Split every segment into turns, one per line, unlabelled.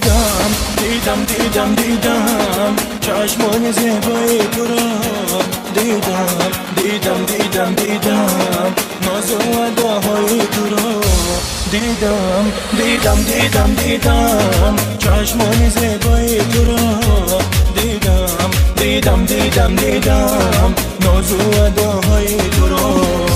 دیدم دیدم دیدم دیدم چشمان زیبای تو را دیدم دیدم دیدم دیدم ناز و اداهای تو را دیدم دیدم دیدم دیدم چشمان زیبای تو را دیدم دیدم دیدم دیدم ناز و اداهای تو را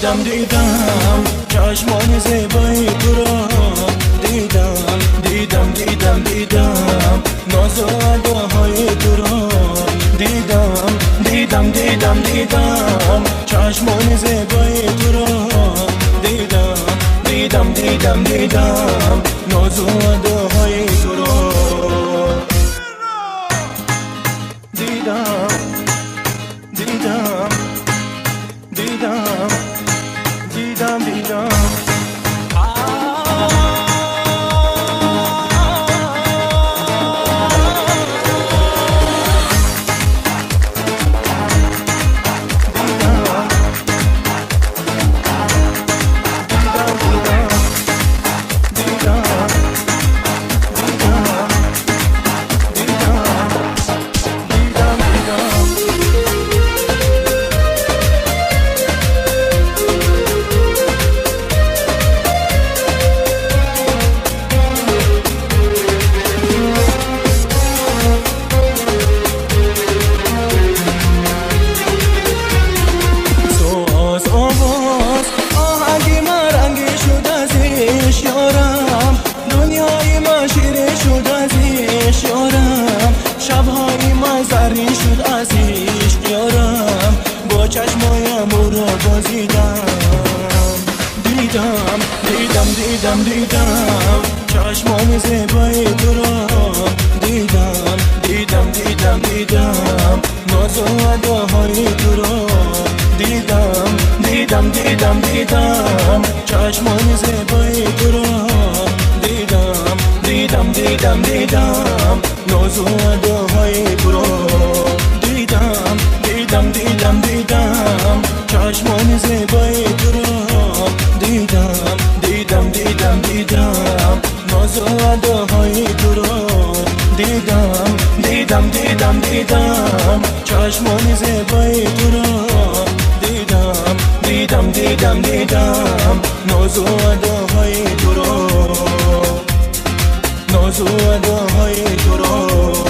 دیدم دیدم چشمان زیبای تو را دیدم دیدم دیدم دیدم ناز و اداهای تو را دیدم دیدم دیدم دیدم چشمان زیبای تو را دیدم دیدم دیدم دیدم ناز و اداهای تو را دیدم دیدم دیدم دیدم دیدم شبهای من زرین شد از عشق یارم با چشمایم او را بازیدم دیدم دیدم دیدم دیدم چشمان زیبای تو را دیدم دیدم دیدم دیدم ناز و اداهای تو را دیدم دیدم دیدم دیدم چشمان زیبای تو را دیدم دیدم دیدم دیدم ناز و اداهای تو را دیدم دیدم دیدم دیدم چشمان زیبای تو را دیدم دیدم دیدم دیدم ناز و اداهای تو را دیدم دیدم دیدم دیدم چشمان زیبای تو را دیدم دیدم دیدم دیدم ناز و اداهای تو را ناز و اداهای تو را